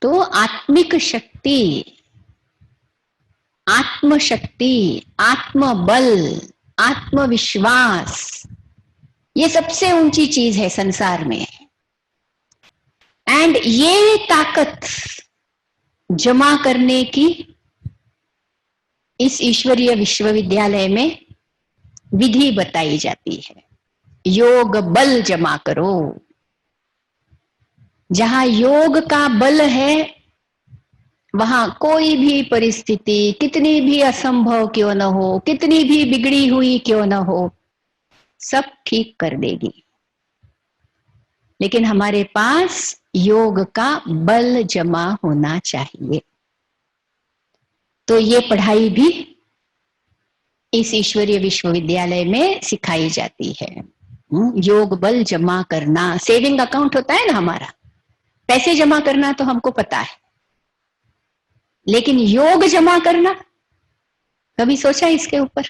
तो आत्मिक शक्ति आत्मशक्ति, आत्मबल, आत्मविश्वास, ये सबसे ऊंची चीज है संसार में। एंड ये ताकत जमा करने की इस ईश्वरीय विश्वविद्यालय में विधि बताई जाती है। योग बल जमा करो। जहां योग का बल है वहां कोई भी परिस्थिति कितनी भी असंभव क्यों न हो, कितनी भी बिगड़ी हुई क्यों न हो, सब ठीक कर देगी। लेकिन हमारे पास योग का बल जमा होना चाहिए। तो ये पढ़ाई भी इस ईश्वरीय विश्वविद्यालय में सिखाई जाती है। योग बल जमा करना। सेविंग अकाउंट होता है ना हमारा, पैसे जमा करना तो हमको पता है, लेकिन योग जमा करना कभी सोचा इसके ऊपर?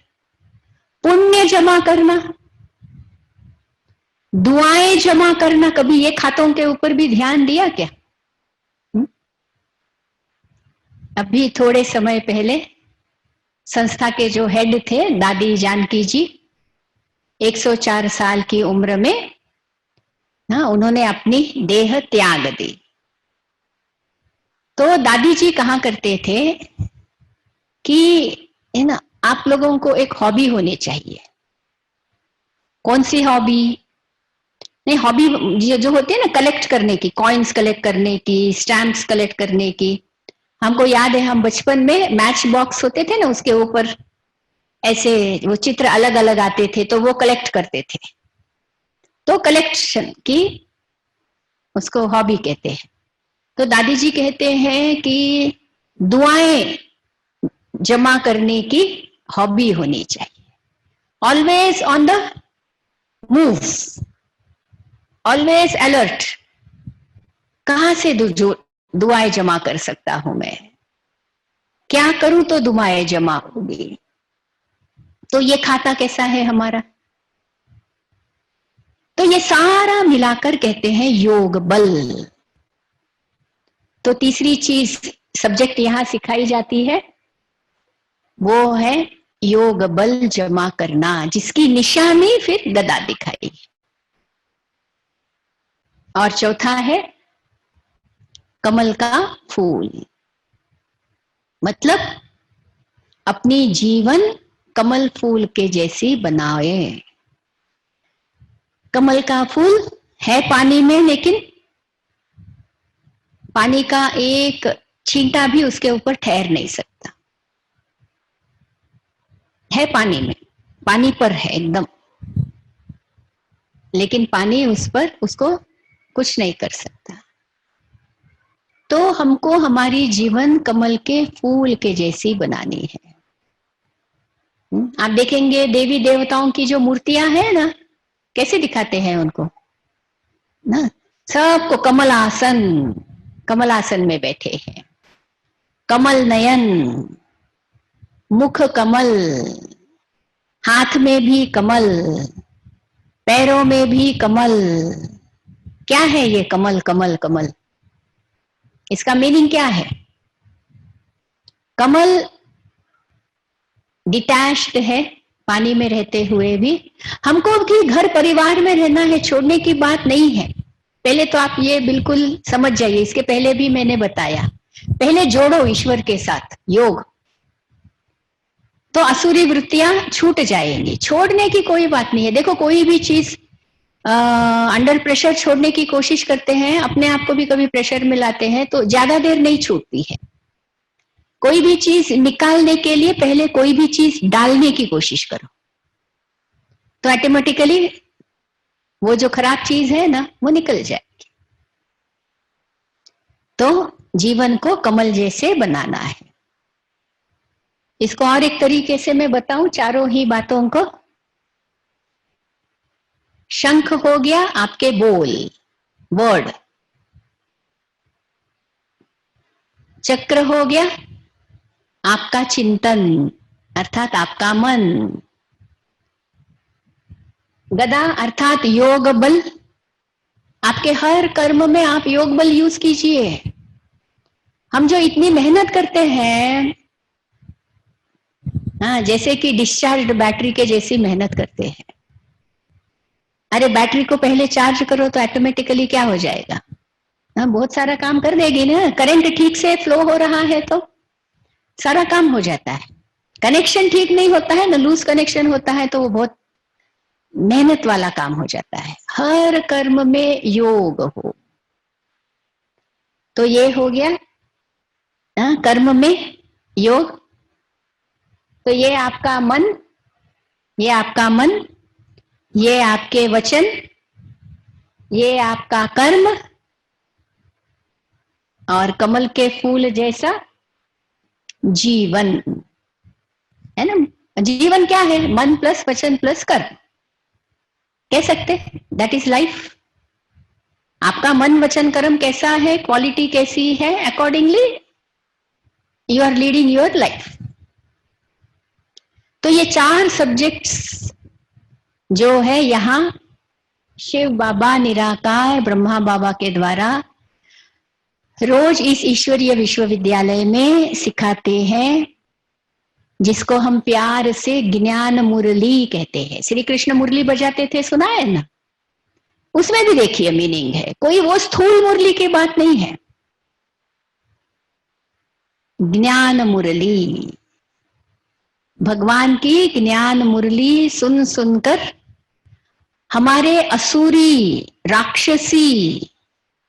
पुण्य जमा करना, दुआएं जमा करना, कभी ये खातों के ऊपर भी ध्यान दिया क्या? अभी थोड़े समय पहले संस्था के जो हेड थे दादी जानकी जी, 104 साल की उम्र में उन्होंने अपनी देह त्याग दी। तो दादी जी कहा करते थे कि है ना, आप लोगों को एक हॉबी होनी चाहिए। कौन सी हॉबी? नहीं, हॉबी जो होती है ना कलेक्ट करने की, कॉइन्स कलेक्ट करने की, स्टैम्प्स कलेक्ट करने की। हमको याद है हम बचपन में मैच बॉक्स होते थे ना, उसके ऊपर ऐसे वो चित्र अलग अलग आते थे, तो वो कलेक्ट करते थे। तो कलेक्शन की उसको हॉबी कहते हैं। तो दादी जी कहते हैं कि दुआएं जमा करने की हॉबी होनी चाहिए। Always on the move, always alert. कहां से दुआएं जमा कर सकता हूं मैं? क्या करूं तो दुआएं जमा होगी? तो ये खाता कैसा है हमारा? तो ये सारा मिलाकर कहते हैं योग बल। तो तीसरी चीज सब्जेक्ट यहां सिखाई जाती है वो है योग बल जमा करना, जिसकी निशानी फिर गदा दिखाई। और चौथा है कमल का फूल, मतलब अपनी जीवन कमल फूल के जैसी बनाए। कमल का फूल है पानी में, लेकिन पानी का एक छींटा भी उसके ऊपर ठहर नहीं सकता। है पानी में, पानी पर है एकदम, लेकिन पानी उस पर उसको कुछ नहीं कर सकता। तो हमको हमारी जीवन कमल के फूल के जैसी बनानी है। आप देखेंगे देवी देवताओं की जो मूर्तियां हैं ना, कैसे दिखाते हैं उनको ना, सबको कमल आसन में बैठे हैं। कमल नयन, मुख कमल, हाथ में भी कमल, पैरों में भी कमल। क्या है ये कमल कमल कमल? इसका मीनिंग क्या है? कमल डिटैच्ड है, पानी में रहते हुए भी। हमको भी घर परिवार में रहना है, छोड़ने की बात नहीं है। पहले तो आप ये बिल्कुल समझ जाइए, इसके पहले भी मैंने बताया, पहले जोड़ो ईश्वर के साथ योग, तो असुरी वृत्तियां छूट जाएंगी। छोड़ने की कोई बात नहीं है। देखो कोई भी चीज अंडर प्रेशर छोड़ने की कोशिश करते हैं, अपने आप को भी कभी प्रेशर में लाते हैं, तो ज्यादा देर नहीं छूटती है। कोई भी चीज निकालने के लिए पहले कोई भी चीज डालने की कोशिश करो, तो ऑटोमेटिकली वो जो खराब चीज है ना वो निकल जाएगी। तो जीवन को कमल जैसे बनाना है। इसको और एक तरीके से मैं बताऊं चारों ही बातों को। शंख हो गया आपके बोल, वर्ड। चक्र हो गया आपका चिंतन, अर्थात आपका मन। गदा अर्थात योग बल। आपके हर कर्म में आप योग बल यूज कीजिए। हम जो इतनी मेहनत करते हैं हाँ, जैसे कि डिस्चार्ज बैटरी के जैसी मेहनत करते हैं। अरे बैटरी को पहले चार्ज करो तो ऑटोमेटिकली क्या हो जाएगा? हाँ, बहुत सारा काम कर देगी ना। करंट ठीक से फ्लो हो रहा है तो सारा काम हो जाता है। कनेक्शन ठीक नहीं होता है ना, लूज कनेक्शन होता है तो वो बहुत मेहनत वाला काम हो जाता है। हर कर्म में योग हो, तो ये हो गया कर्म में योग। तो ये आपका मन, ये आपका मन, ये आपके वचन, ये आपका कर्म, और कमल के फूल जैसा जीवन है ना। जीवन क्या है? मन प्लस वचन प्लस कर्म, कह सकते, दैट इज लाइफ। आपका मन वचन कर्म कैसा है, क्वालिटी कैसी है, accordingly you are leading your life. तो ये 4 सब्जेक्ट्स जो है यहाँ शिव बाबा निराकार ब्रह्मा बाबा के द्वारा रोज इस ईश्वरीय विश्वविद्यालय में सिखाते हैं, जिसको हम प्यार से ज्ञान मुरली कहते हैं। श्री कृष्ण मुरली बजाते थे, सुना है ना? उसमें भी देखिए मीनिंग है, कोई वो स्थूल मुरली की बात नहीं है। ज्ञान मुरली, भगवान की ज्ञान मुरली सुन सुनकर हमारे असुरी राक्षसी,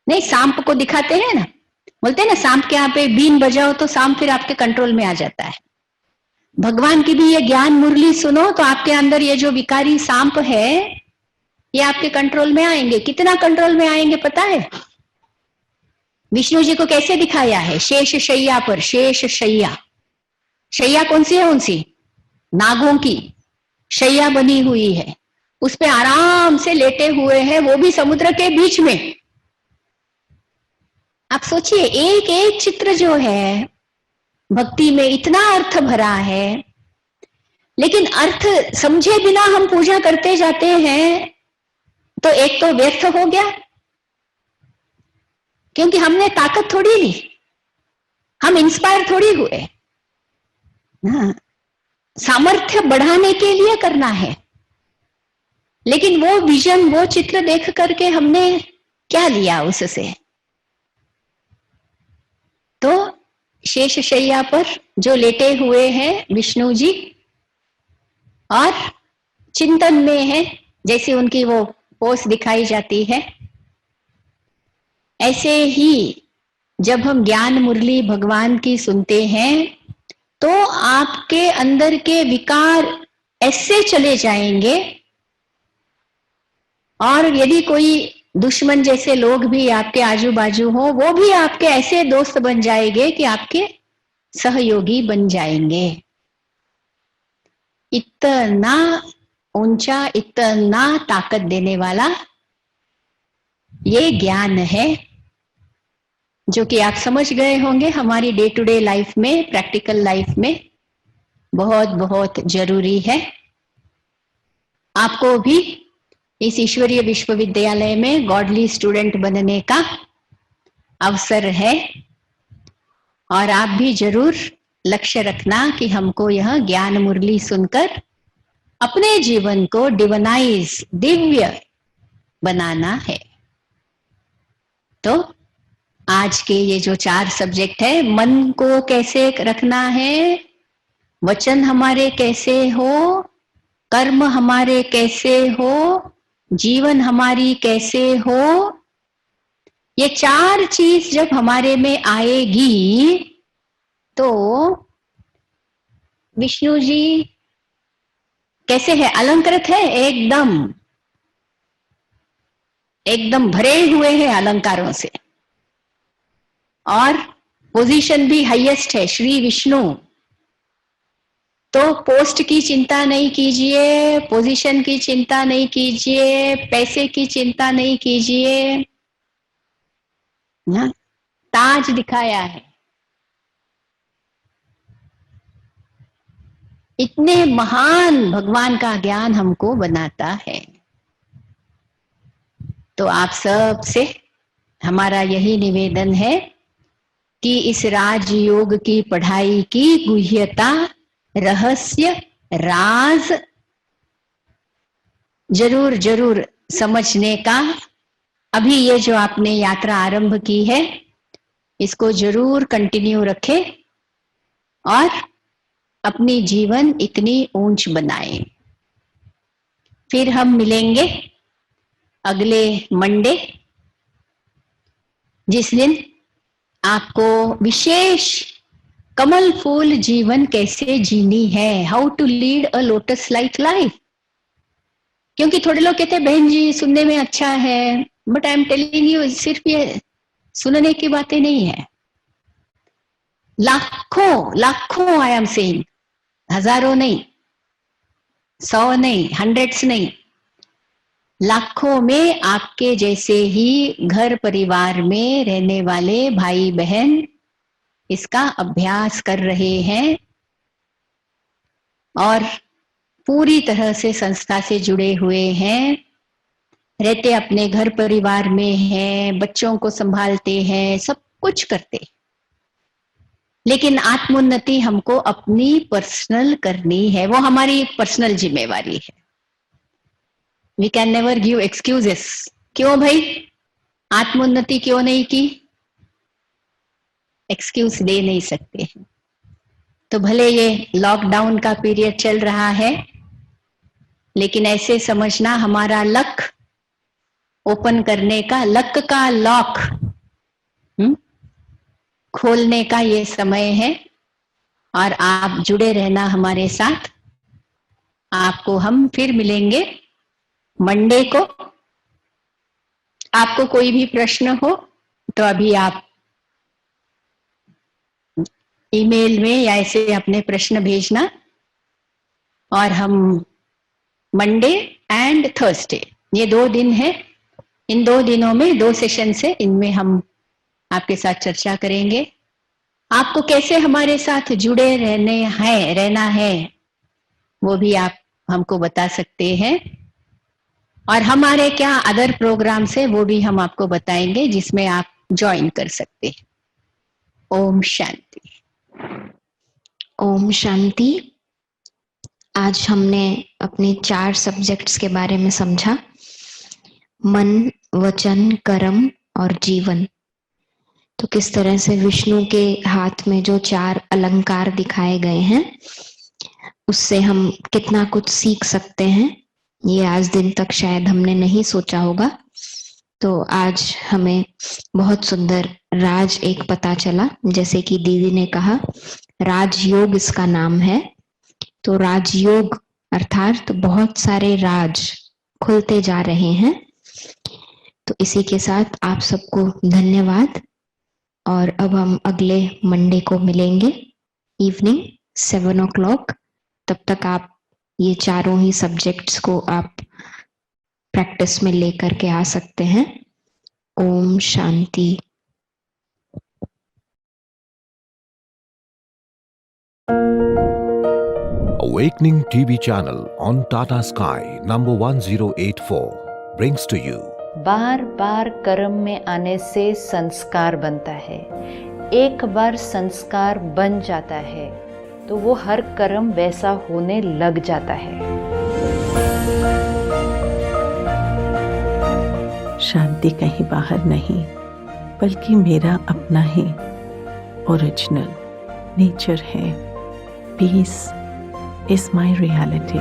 नहीं सांप को दिखाते हैं ना, बोलते हैं ना सांप के यहाँ पे बीन बजाओ तो सांप फिर आपके कंट्रोल में आ जाता है। भगवान की भी ये ज्ञान मुरली सुनो तो आपके अंदर ये जो विकारी सांप है ये आपके कंट्रोल में आएंगे। कितना कंट्रोल में आएंगे पता है? विष्णु जी को कैसे दिखाया है? शेष शैया पर, शेष शैया, शैया कौन सी है? उनसी नागों की शैया बनी हुई है, उस पे आराम से लेटे हुए हैं, वो भी समुद्र के बीच में। आप सोचिए, एक एक चित्र जो है भक्ति में इतना अर्थ भरा है, लेकिन अर्थ समझे बिना हम पूजा करते जाते हैं तो एक तो व्यर्थ हो गया, क्योंकि हमने ताकत थोड़ी ली, हम इंस्पायर थोड़ी हुए। सामर्थ्य बढ़ाने के लिए करना है, लेकिन वो विजन, वो चित्र देख करके हमने क्या लिया उससे? तो शेष शैया पर जो लेटे हुए हैं विष्णु जी और चिंतन में है, जैसे उनकी वो पोस दिखाई जाती है, ऐसे ही जब हम ज्ञान मुरली भगवान की सुनते हैं तो आपके अंदर के विकार ऐसे चले जाएंगे, और यदि कोई दुश्मन जैसे लोग भी आपके आजू बाजू हो, वो भी आपके ऐसे दोस्त बन जाएंगे कि आपके सहयोगी बन जाएंगे। इतना ऊंचा, इतना ताकत देने वाला ये ज्ञान है, जो कि आप समझ गए होंगे हमारी डे टू डे लाइफ में, प्रैक्टिकल लाइफ में बहुत बहुत जरूरी है। आपको भी इस ईश्वरीय विश्वविद्यालय में गॉडली स्टूडेंट बनने का अवसर है, और आप भी जरूर लक्ष्य रखना कि हमको यह ज्ञान मुरली सुनकर अपने जीवन को डिवाइनाइज, दिव्य बनाना है। तो आज के ये जो 4 सब्जेक्ट है, मन को कैसे रखना है, वचन हमारे कैसे हो, कर्म हमारे कैसे हो, जीवन हमारी कैसे हो, ये 4 चीज जब हमारे में आएगी तो विष्णु जी कैसे है? अलंकृत है, एकदम एकदम भरे हुए हैं अलंकारों से, और पोजीशन भी हाईएस्ट है, श्री विष्णु। तो पोस्ट की चिंता नहीं कीजिए, पोजीशन की चिंता नहीं कीजिए, पैसे की चिंता नहीं कीजिए, ना ताज दिखाया है। इतने महान भगवान का ज्ञान हमको बनाता है। तो आप सब से हमारा यही निवेदन है कि इस राजयोग की पढ़ाई की गुह्यता रहस्य, राज जरूर जरूर समझने का। अभी ये जो आपने यात्रा आरंभ की है, इसको जरूर कंटिन्यू रखें और अपनी जीवन इतनी ऊंच बनाएं। फिर हम मिलेंगे अगले मंडे, जिस दिन आपको विशेष कमल फूल जीवन कैसे जीनी है, how to lead a lotus like life. क्योंकि थोड़े लोग कहते हैं बहन जी सुनने में अच्छा है, but I am telling you सिर्फ ये सुनने की बातें नहीं है। लाखों लाखों, आई एम सेइंग, हजारों नहीं, 100 नहीं, हंड्रेड्स नहीं, लाखों में आपके जैसे ही घर परिवार में रहने वाले भाई बहन इसका अभ्यास कर रहे हैं और पूरी तरह से संस्था से जुड़े हुए हैं, रहते अपने घर परिवार में हैं, बच्चों को संभालते हैं, सब कुछ करते। लेकिन आत्मोन्नति हमको अपनी पर्सनल करनी है, वो हमारी पर्सनल जिम्मेवारी है। We can never give excuses. क्यों भाई आत्मोन्नति क्यों नहीं की, एक्सक्यूज दे नहीं सकते हैं। तो भले ये लॉकडाउन का पीरियड चल रहा है, लेकिन ऐसे समझना हमारा लक ओपन करने का, लक का लॉक खोलने का ये समय है। और आप जुड़े रहना हमारे साथ। आपको हम फिर मिलेंगे मंडे को। आपको कोई भी प्रश्न हो तो अभी आप ईमेल में या ऐसे अपने प्रश्न भेजना, और हम मंडे एंड थर्सडे ये 2 दिन है, इन 2 दिनों में 2 सेशन से इनमें हम आपके साथ चर्चा करेंगे। आपको कैसे हमारे साथ जुड़े रहना है वो भी आप हमको बता सकते हैं, और हमारे क्या अदर प्रोग्राम्स है वो भी हम आपको बताएंगे जिसमें आप ज्वाइन कर सकते हैं। ओम शांति। ओम शांति। आज हमने अपने 4 सब्जेक्ट्स के बारे में समझा, मन, वचन, कर्म और जीवन। तो किस तरह से विष्णु के हाथ में जो 4 अलंकार दिखाए गए हैं उससे हम कितना कुछ सीख सकते हैं, ये आज दिन तक शायद हमने नहीं सोचा होगा। तो आज हमें बहुत सुंदर राज एक पता चला, जैसे कि दीदी ने कहा राजयोग इसका नाम है। तो राजयोग अर्थात बहुत सारे राज खुलते जा रहे हैं। तो इसी के साथ आप सबको धन्यवाद, और अब हम अगले मंडे को मिलेंगे इवनिंग 7 o'clock। तब तक आप ये 4 ही सब्जेक्ट्स को आप प्रैक्टिस में लेकर के आ सकते हैं। Om Shanti. Awakening TV channel on Tata Sky number 1084 brings to you बार बार कर्म में आने से संस्कार बनता है। एक बार संस्कार बन जाता है तो वो हर कर्म वैसा होने लग जाता है। शांति कहीं बाहर नहीं, बल्कि मेरा अपना ही ओरिजिनल नेचर है। Peace is my reality.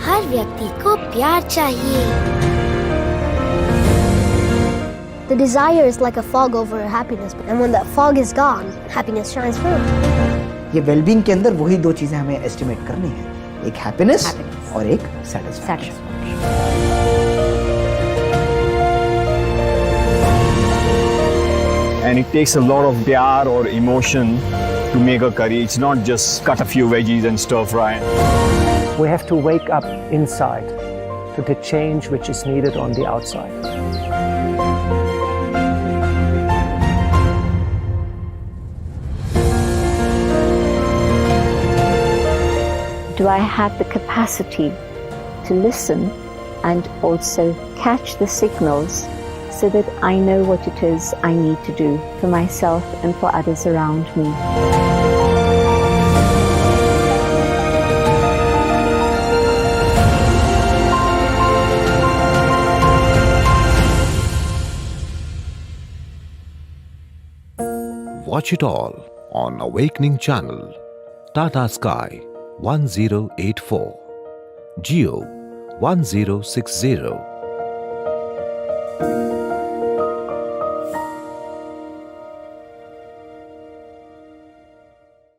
हर व्यक्ति को प्यार चाहिए। The desire is like a fog over happiness, and when that fog is gone, happiness shines through. ये वेलबींग के अंदर वही 2 चीजें हमें एस्टिमेट करनी है, एक हैप्पीनेस और एक satisfaction. And it takes a lot of pyar or emotion to make a curry. It's not just cut a few veggies and stir fry. We have to wake up inside to the change which is needed on the outside. Do I have the capacity to listen and also catch the signals so that I know what it is I need to do for myself and for others around me. Watch it all on Awakening Channel, Tata Sky 1084, Geo 1060.